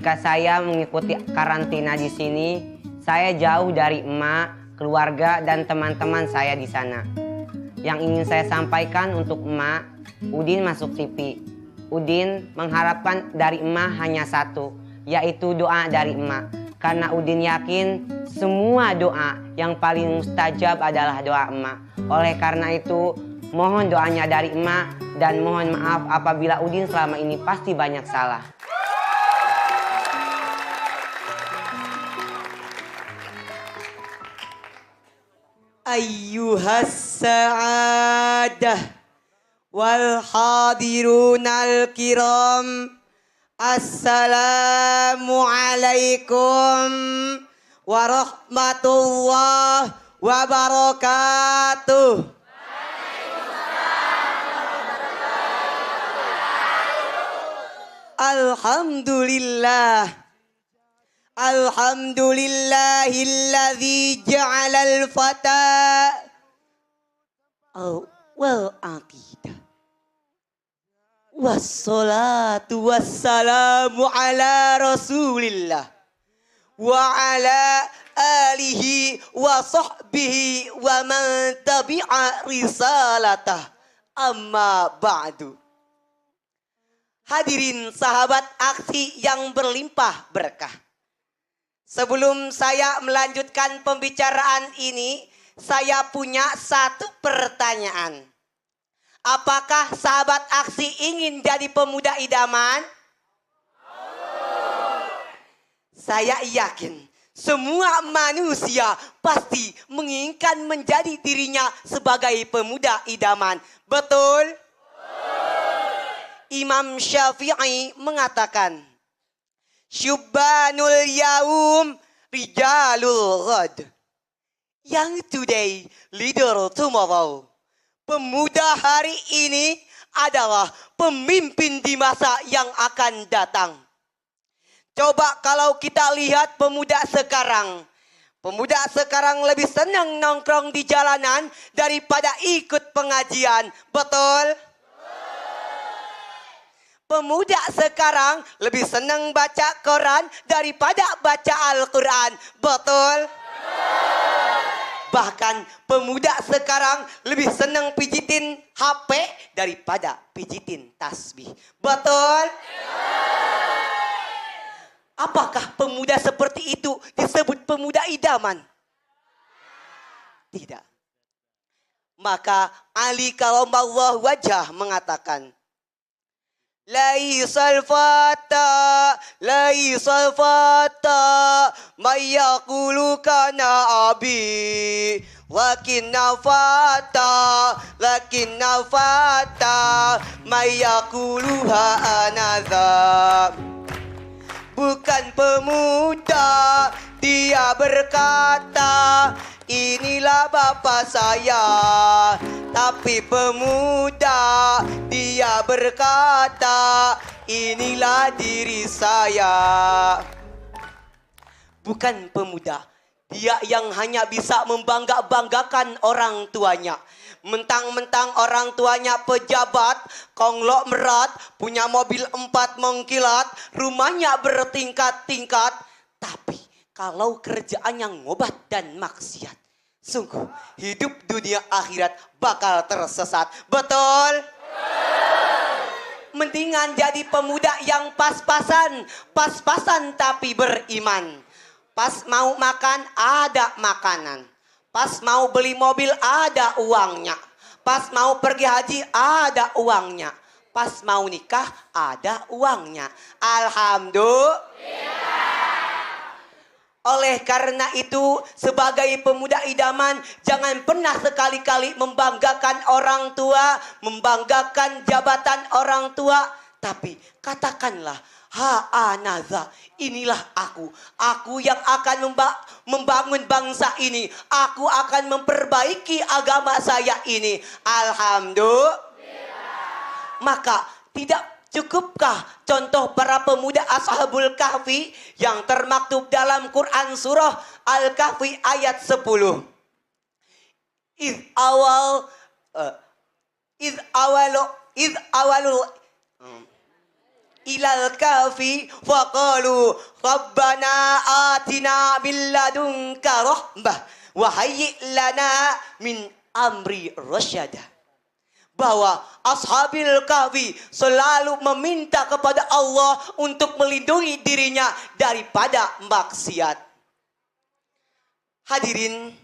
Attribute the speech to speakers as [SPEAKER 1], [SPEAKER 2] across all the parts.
[SPEAKER 1] ketika saya mengikuti karantina di sini, saya jauh dari emak, keluarga, dan teman-teman saya di sana. Yang ingin saya sampaikan untuk emak, Udin masuk TV. Udin mengharapkan dari emak hanya satu, yaitu doa dari emak. Karena Udin yakin semua doa yang paling mustajab adalah doa emak. Oleh karena itu, mohon doanya dari emak dan mohon maaf apabila Udin selama ini pasti banyak salah.
[SPEAKER 2] Ayyuhas sa'adah wal hadirunal kiram, assalamualaikum warahmatullahi wabarakatuh. Alhamdulillah. Alhamdulillahilladzi ja'alal fata wal aqidah. Wassalatu wassalamu ala rasulillah wa ala alihi wa sahbihi wa man tabi'a risalatah, amma ba'du. Hadirin sahabat aksi yang berlimpah berkah. Sebelum saya melanjutkan pembicaraan ini, saya punya satu pertanyaan. Apakah sahabat aksi ingin jadi pemuda idaman? Saya yakin semua manusia pasti menginginkan menjadi dirinya sebagai pemuda idaman. Betul? Imam Syafi'i mengatakan, Syubbanul yaum rijalul ghad. Young today, leader tomorrow. Pemuda hari ini adalah pemimpin di masa yang akan datang. Coba kalau kita lihat pemuda sekarang. Pemuda sekarang lebih senang nongkrong di jalanan daripada ikut pengajian. Betul? Pemuda sekarang lebih senang baca Quran daripada baca Al-Quran. Betul? Bahkan pemuda sekarang lebih senang pijitin HP daripada pijitin tasbih. Betul? Apakah pemuda seperti itu disebut pemuda idaman? Tidak. Maka Ali Karamallahu wajah mengatakan, Laisal fata mayaqulu kana abi lakinna fata mayaquluha anadha. Bukan pemuda, dia berkata, inilah bapak saya. Tapi pemuda, dia berkata, inilah diri saya. Bukan pemuda, dia yang hanya bisa membangga-banggakan orang tuanya. Mentang-mentang orang tuanya pejabat, konglomerat, punya mobil 4 mengkilat, rumahnya bertingkat-tingkat. Tapi kalau kerjaannya ngobat dan maksiat, sungguh hidup dunia akhirat bakal tersesat. Betul? Mendingan jadi pemuda yang pas-pasan tapi beriman. Pas mau makan ada makanan. Pas mau beli mobil ada uangnya. Pas mau pergi haji ada uangnya. Pas mau nikah ada uangnya. Alhamdulillah. Oleh karena itu, sebagai pemuda idaman, jangan pernah sekali-kali membanggakan orang tua, membanggakan jabatan orang tua. Tapi katakanlah, ha'anaza, inilah aku yang akan membangun bangsa ini. Aku akan memperbaiki agama saya ini. Alhamdulillah. Maka tidak cukupkah contoh para pemuda Ashabul Kahfi yang termaktub dalam Quran surah Al-Kahfi ayat 10. ilal kafi faqalu rabbana atina min ladunka rahmah wa hayyi' lana min amri rasyada. Bahwa ashabil kahfi selalu meminta kepada Allah untuk melindungi dirinya daripada maksiat. Hadirin,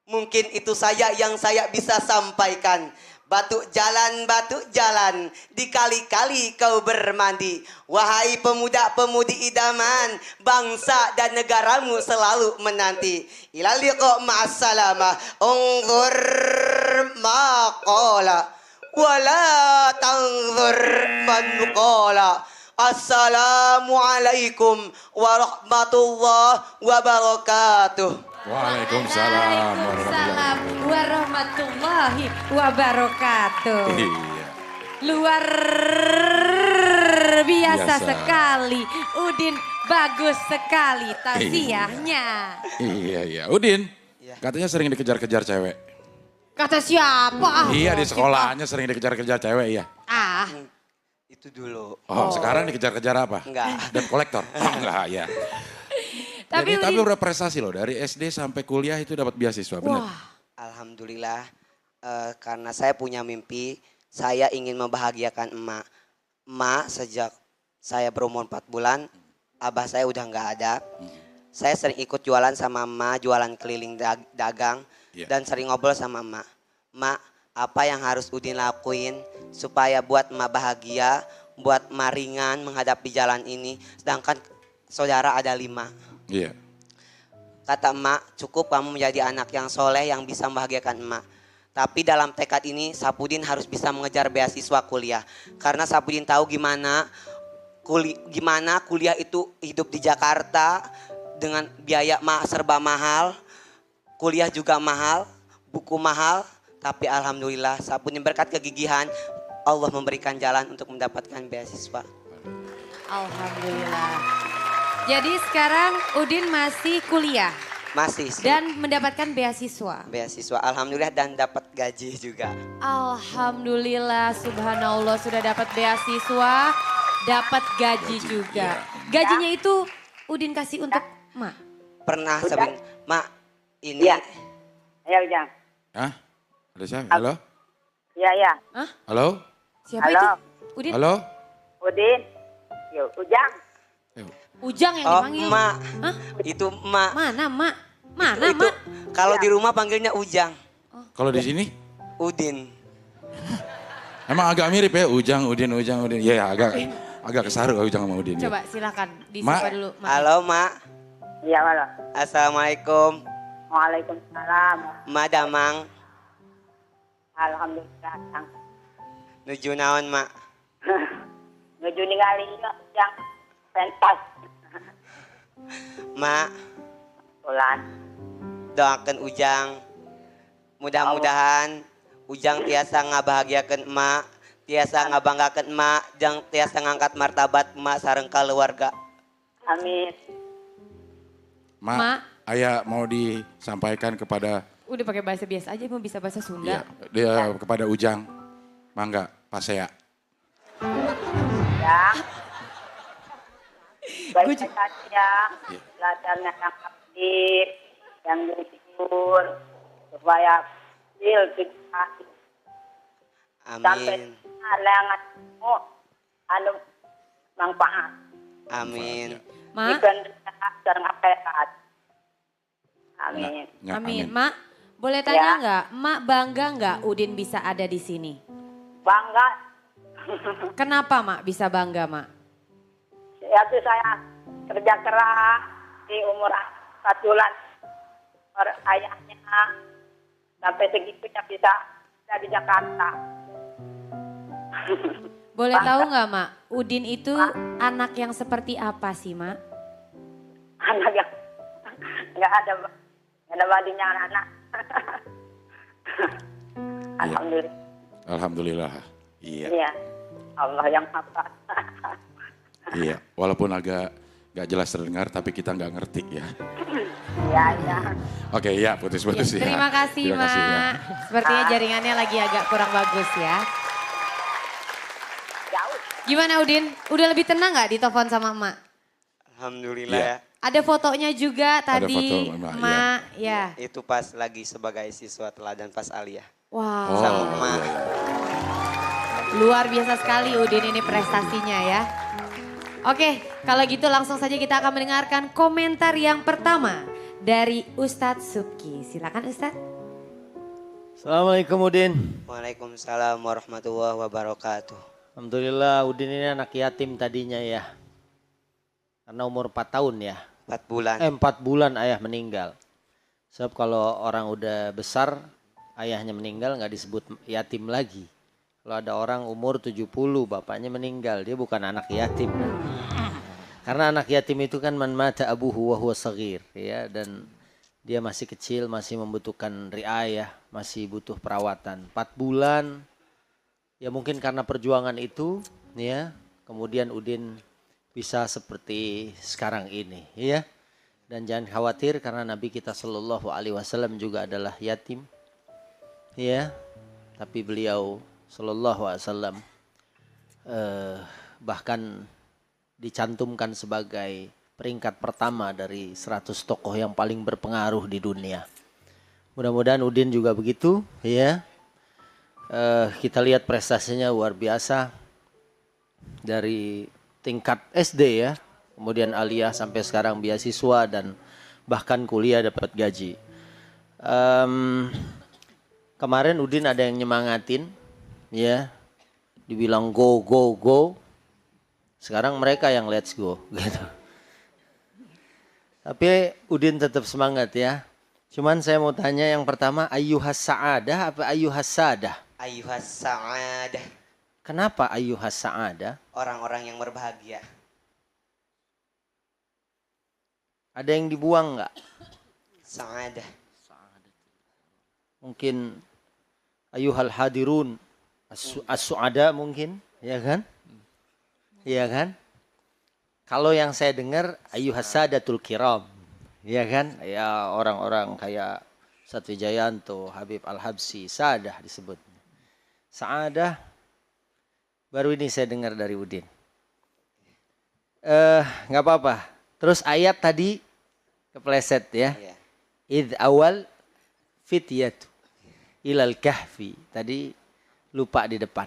[SPEAKER 2] mungkin itu saja yang saya bisa sampaikan. Batu jalan, dikali-kali kau bermandi. Wahai pemuda-pemudi idaman, bangsa dan negaramu selalu menanti. Ila liqa ma'assalamah, unzur maqala, wala tanzur man qala. Assalamualaikum warahmatullahi wabarakatuh.
[SPEAKER 3] Waalaikumsalam
[SPEAKER 4] warahmatullahi wabarakatuh.
[SPEAKER 3] Iya.
[SPEAKER 4] Luar biasa sekali. Udin bagus sekali tausiahnya.
[SPEAKER 3] Iya. Udin, katanya sering dikejar-kejar cewek.
[SPEAKER 4] Kata siapa?
[SPEAKER 3] Iya, di sekolahnya sering dikejar-kejar cewek, iya.
[SPEAKER 2] Itu dulu.
[SPEAKER 3] Oh, sekarang dikejar-kejar apa?
[SPEAKER 2] Enggak.
[SPEAKER 3] Debt collector? Oh, enggak, ya.
[SPEAKER 4] Tapi
[SPEAKER 3] udah prestasi loh, dari SD sampai kuliah itu dapat beasiswa, benar?
[SPEAKER 2] Alhamdulillah, karena saya punya mimpi, saya ingin membahagiakan emak. Emak sejak saya berumur 4 bulan, abah saya udah nggak ada. Saya sering ikut jualan sama emak, jualan keliling dagang, dan sering ngobrol sama emak. Emak, apa yang harus Udin lakuin supaya buat emak bahagia, buat emak ringan menghadapi jalan ini, sedangkan saudara ada 5.
[SPEAKER 3] Iya.
[SPEAKER 2] Kata emak, cukup kamu menjadi anak yang soleh yang bisa membahagiakan emak. Tapi dalam tekad ini Sapudin harus bisa mengejar beasiswa kuliah. Karena Sapudin tahu gimana kuliah itu hidup di Jakarta dengan biaya serba mahal. Kuliah juga mahal, buku mahal. Tapi alhamdulillah Sapudin berkat kegigihan Allah memberikan jalan untuk mendapatkan beasiswa.
[SPEAKER 4] alhamdulillah. Jadi sekarang Udin masih kuliah
[SPEAKER 2] Masih.
[SPEAKER 4] dan mendapatkan beasiswa.
[SPEAKER 2] Beasiswa alhamdulillah dan dapat gaji juga.
[SPEAKER 4] Alhamdulillah, subhanallah sudah dapat beasiswa, dapat gaji juga. Gajinya itu Udin kasih untuk Mak.
[SPEAKER 2] Pernah Sabin, Mak, ini
[SPEAKER 5] Ya Ujang.
[SPEAKER 3] Hah? Ada siapa? Halo?
[SPEAKER 5] Ya.
[SPEAKER 4] Hah?
[SPEAKER 3] Halo?
[SPEAKER 4] Siapa
[SPEAKER 5] Halo.
[SPEAKER 4] itu? Udin?
[SPEAKER 3] Halo?
[SPEAKER 5] Udin. Yo, Ujang.
[SPEAKER 4] Ujang yang
[SPEAKER 2] oh
[SPEAKER 4] dipanggil.
[SPEAKER 2] Mak,
[SPEAKER 4] Hah?
[SPEAKER 2] itu Mak.
[SPEAKER 4] Mana Mak? Mana
[SPEAKER 2] Itu
[SPEAKER 4] Mak?
[SPEAKER 2] kalau di rumah panggilnya Ujang,
[SPEAKER 3] Kalau di sini?
[SPEAKER 2] Udin.
[SPEAKER 3] Emang agak mirip ya, Ujang, Udin. Iya, agak kesaru Ujang sama Udin. Ya.
[SPEAKER 4] Coba silakan
[SPEAKER 3] Mak.
[SPEAKER 4] disapa dulu. Mak.
[SPEAKER 2] Halo Mak,
[SPEAKER 5] Iya, halo.
[SPEAKER 2] Assalamualaikum.
[SPEAKER 5] Waalaikumsalam.
[SPEAKER 2] Mak Damang,
[SPEAKER 5] Alhamdulillah. Kang.
[SPEAKER 2] nuju naon Mak?
[SPEAKER 5] Nuju ningali yang pentas.
[SPEAKER 2] Mak,
[SPEAKER 5] Ulan.
[SPEAKER 2] doakan Ujang. Mudah-mudahan Ujang tiasa ngabahagiakeun emak, tiasa ngabanggakeun emak, jang tiasa ngangkat martabat emak sareng keluarga.
[SPEAKER 5] Amin.
[SPEAKER 3] Mak, Ayah mau disampaikan kepada
[SPEAKER 4] Udah pakai bahasa biasa aja, mau bisa bahasa Sunda.
[SPEAKER 3] kepada Ujang. Mangga, Pasea.
[SPEAKER 5] Ya. Baik-baik saja. Belajarnya yang aktif, yang jujur, supaya hasil kita sampai
[SPEAKER 2] Amin.
[SPEAKER 5] halanganmu anu manfaat.
[SPEAKER 2] Amin.
[SPEAKER 4] Mak,
[SPEAKER 5] Ikan sareng akhirat. Amin.
[SPEAKER 4] amin. Mak, boleh tanya nggak? Mak bangga nggak Udin bisa ada di sini?
[SPEAKER 5] Bangga.
[SPEAKER 4] Kenapa Mak bisa bangga Mak?
[SPEAKER 5] Ya tuh saya kerja keras di umur 4 bulan. Ayahnya sampai segitunya bisa di Jakarta.
[SPEAKER 4] Boleh tahu nggak Mak, Udin itu anak yang seperti apa sih Mak?
[SPEAKER 5] Anak yang nggak ada bandingnya anak. Alhamdulillah.
[SPEAKER 3] Alhamdulillah. Iya.
[SPEAKER 5] Iya. Allah yang apa.
[SPEAKER 3] Iya, walaupun agak gak jelas terdengar tapi kita nggak ngerti ya.
[SPEAKER 5] Iya.
[SPEAKER 3] Oke, ya putus-putus ya.
[SPEAKER 4] Terima kasih
[SPEAKER 3] Terima
[SPEAKER 4] Mak.
[SPEAKER 3] kasih, ya.
[SPEAKER 4] Sepertinya jaringannya lagi agak kurang bagus ya.
[SPEAKER 5] Jauh.
[SPEAKER 4] Gimana Udin? Udah lebih tenang gak ditelepon sama emak?
[SPEAKER 2] Alhamdulillah
[SPEAKER 3] Iya.
[SPEAKER 2] ya.
[SPEAKER 4] Ada fotonya juga
[SPEAKER 3] Ada
[SPEAKER 4] tadi,
[SPEAKER 3] foto emak,
[SPEAKER 4] ya.
[SPEAKER 2] Itu pas lagi sebagai siswa teladan pas aliyah.
[SPEAKER 4] Wow,
[SPEAKER 2] Sama
[SPEAKER 3] Oh,
[SPEAKER 2] emak.
[SPEAKER 3] iya, iya.
[SPEAKER 4] luar biasa sekali Udin ini prestasinya ya. Oke, kalau gitu langsung saja kita akan mendengarkan komentar yang pertama dari Ustadz Subki. Silakan Ustadz.
[SPEAKER 6] Assalamualaikum Udin.
[SPEAKER 2] Waalaikumsalam warahmatullahi wabarakatuh.
[SPEAKER 6] Alhamdulillah Udin ini anak yatim tadinya ya. Karena umur 4 tahun ya.
[SPEAKER 2] 4 bulan.
[SPEAKER 6] 4 bulan ayah meninggal. Sebab kalau orang udah besar ayahnya meninggal nggak disebut yatim lagi. Kalau ada orang umur 70 bapaknya meninggal dia bukan anak yatim. Karena anak yatim itu kan man mata abuhu wa huwa saghir ya, dan dia masih kecil, masih membutuhkan riayah, masih butuh perawatan. 4 bulan ya mungkin karena perjuangan itu ya, kemudian Udin bisa seperti sekarang ini ya. Dan jangan khawatir karena Nabi kita Shallallahu Alaihi Wasallam juga adalah yatim ya, tapi beliau Sallallahu Alaihi Wasallam bahkan dicantumkan sebagai peringkat pertama dari 100 tokoh yang paling berpengaruh di dunia. Mudah-mudahan Udin juga begitu ya. Kita lihat prestasinya luar biasa dari tingkat SD ya, kemudian aliyah sampai sekarang beasiswa dan bahkan kuliah dapat gaji. Kemarin Udin ada yang nyemangatin ya, dibilang go go go. Sekarang mereka yang let's go gitu. Tapi Udin tetap semangat ya. Cuman saya mau tanya yang pertama, ayyuhas sa'adah apa ayyuhas sadah?
[SPEAKER 2] Ayyuhas sa'adah.
[SPEAKER 6] Kenapa ayyuhas sa'adah?
[SPEAKER 2] Orang-orang yang berbahagia.
[SPEAKER 6] Ada yang dibuang nggak?
[SPEAKER 2] Sa'adah.
[SPEAKER 6] Mungkin ayyuhal hadirun as-su'ada mungkin, ya kan? Iya kan? Kalau yang saya dengar ayyuhas sadatul kiram, ya kan? Ya orang-orang kayak Satri Jayanto, Habib Al-Habsi, sadah disebut. Sa'adah baru ini saya dengar dari Udin. Nggak apa-apa. Terus ayat tadi kepleset ya.
[SPEAKER 2] Iya.
[SPEAKER 6] Idh awal fityatu ilal kahfi. Tadi lupa di depan.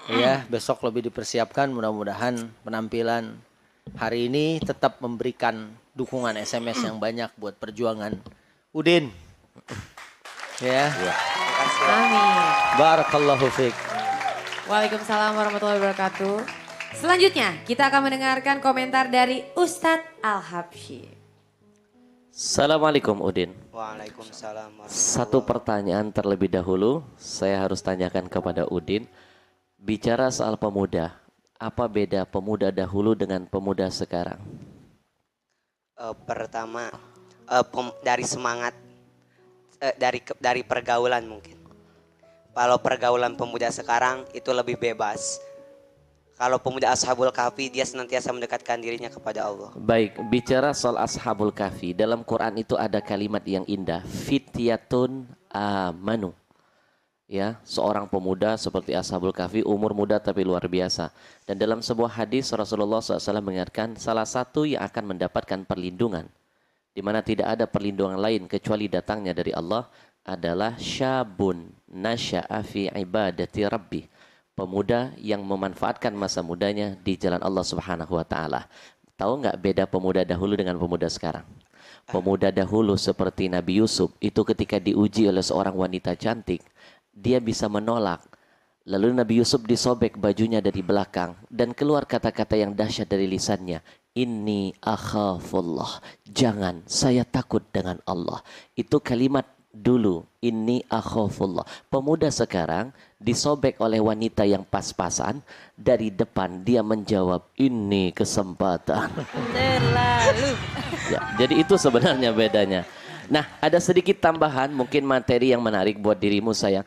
[SPEAKER 6] Ya, besok lebih dipersiapkan, mudah-mudahan penampilan hari ini tetap memberikan dukungan SMS yang banyak buat perjuangan Udin. Ya.
[SPEAKER 4] Amin.
[SPEAKER 6] Barakallahu fiik.
[SPEAKER 4] Waalaikumsalam warahmatullahi wabarakatuh. Selanjutnya kita akan mendengarkan komentar dari Ustadz Al-Habsyi.
[SPEAKER 7] Assalamualaikum Udin.
[SPEAKER 2] Waalaikumsalam warahmatullahi
[SPEAKER 7] Satu pertanyaan terlebih dahulu saya harus tanyakan kepada Udin. Bicara soal pemuda, apa beda pemuda dahulu dengan pemuda sekarang?
[SPEAKER 2] Pertama dari semangat, dari pergaulan mungkin. Kalau pergaulan pemuda sekarang itu lebih bebas. Kalau pemuda Ashabul Kahfi dia senantiasa mendekatkan dirinya kepada Allah.
[SPEAKER 7] Baik, bicara soal Ashabul Kahfi, dalam Quran itu ada kalimat yang indah, fityatun amanu. Ya, seorang pemuda seperti Ashabul Kahfi, umur muda tapi luar biasa. Dan dalam sebuah hadis Rasulullah SAW mengingatkan salah satu yang akan mendapatkan perlindungan, di mana tidak ada perlindungan lain kecuali datangnya dari Allah, adalah syabun nasya'a fi ibadati rabbi. Pemuda yang memanfaatkan masa mudanya di jalan Allah Subhanahu wa taala. Tahu nggak beda pemuda dahulu dengan pemuda sekarang? Pemuda dahulu seperti Nabi Yusuf itu ketika diuji oleh seorang wanita cantik, dia bisa menolak. Lalu Nabi Yusuf disobek bajunya dari belakang dan keluar kata-kata yang dahsyat dari lisannya. Inni akhafullah. Jangan, saya takut dengan Allah. Itu kalimat dulu. Inni akhafullah. Pemuda sekarang disobek oleh wanita yang pas-pasan. Dari depan dia menjawab, ini kesempatan.
[SPEAKER 4] Terlalu.
[SPEAKER 7] Ya, jadi itu sebenarnya bedanya. Nah, ada sedikit tambahan, mungkin materi yang menarik buat dirimu sayang.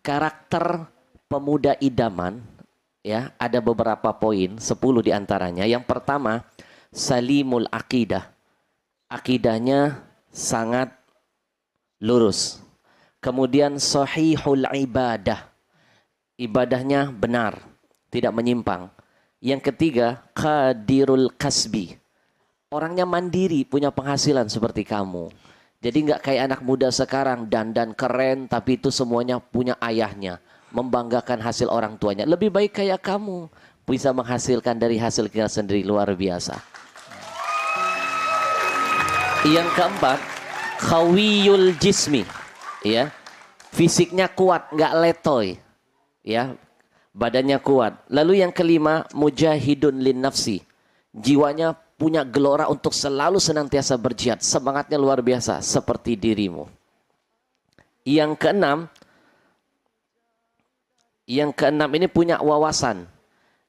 [SPEAKER 7] Karakter pemuda idaman, ya, ada beberapa poin, 10 diantaranya. Yang pertama, salimul akidah. Akidahnya sangat lurus. Kemudian sahihul ibadah. Ibadahnya benar, tidak menyimpang. Yang ketiga, qadirul kasbi. Orangnya mandiri, punya penghasilan seperti kamu. Jadi nggak kayak anak muda sekarang, dandan keren tapi itu semuanya punya ayahnya. Membanggakan hasil orang tuanya. Lebih baik kayak kamu, bisa menghasilkan dari hasil kita sendiri, luar biasa. Yang keempat, khawiyul jismi. Ya, fisiknya kuat, nggak letoy. Ya, badannya kuat. Lalu yang kelima, mujahidun lin nafsi. Jiwanya punya gelora untuk selalu senantiasa berjihad. Semangatnya luar biasa seperti dirimu. Yang keenam ini punya wawasan.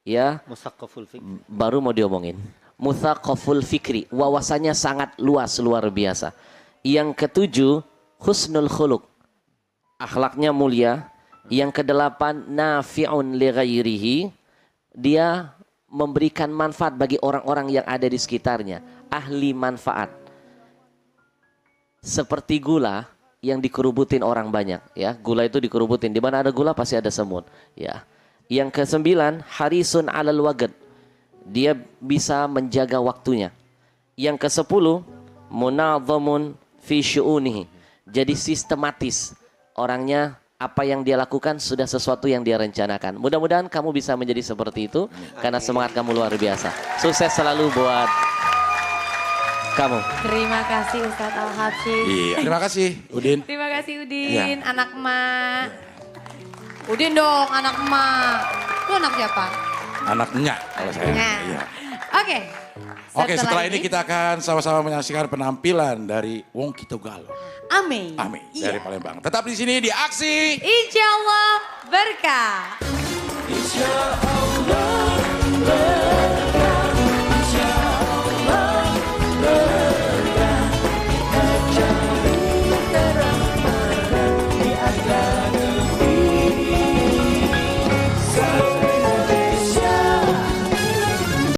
[SPEAKER 7] Ya,
[SPEAKER 6] Musaqqaful fikri.
[SPEAKER 7] baru mau diomongin. Musaqqaful fikri. Wawasannya sangat luas, luar biasa. Yang ketujuh, husnul khuluq. Akhlaknya mulia. Yang kedelapan, nafi'un li ghairihi. Dia memberikan manfaat bagi orang-orang yang ada di sekitarnya. Ahli manfaat. Seperti gula yang dikerubutin orang banyak. Ya, gula itu dikerubutin. Di mana ada gula pasti ada semut. Ya. Yang kesembilan, harisun alal wagad. Dia bisa menjaga waktunya. Yang kesepuluh, munadhamun fi syu'unihi. Jadi sistematis. Orangnya apa yang dia lakukan sudah sesuatu yang dia rencanakan. Mudah-mudahan kamu bisa menjadi seperti itu. Karena semangat kamu luar biasa. Sukses selalu buat kamu.
[SPEAKER 4] Terima kasih Ustadz Al-Habsyi.
[SPEAKER 3] Iya, terima kasih Udin.
[SPEAKER 4] Terima kasih Udin,
[SPEAKER 3] Iya.
[SPEAKER 4] anak emak. Udin dong, anak emak. Lu anak siapa?
[SPEAKER 3] Anaknya kalau saya.
[SPEAKER 4] Nya.
[SPEAKER 3] Iya.
[SPEAKER 4] Oke.
[SPEAKER 3] Oke, setelah ini kita akan sama-sama menyaksikan penampilan dari Wong Kitugalo.
[SPEAKER 4] Amin.
[SPEAKER 3] Amin.
[SPEAKER 4] Iya.
[SPEAKER 3] Dari Palembang. Tetap di sini di Aksi.
[SPEAKER 4] Insya Allah berkah.
[SPEAKER 3] Insya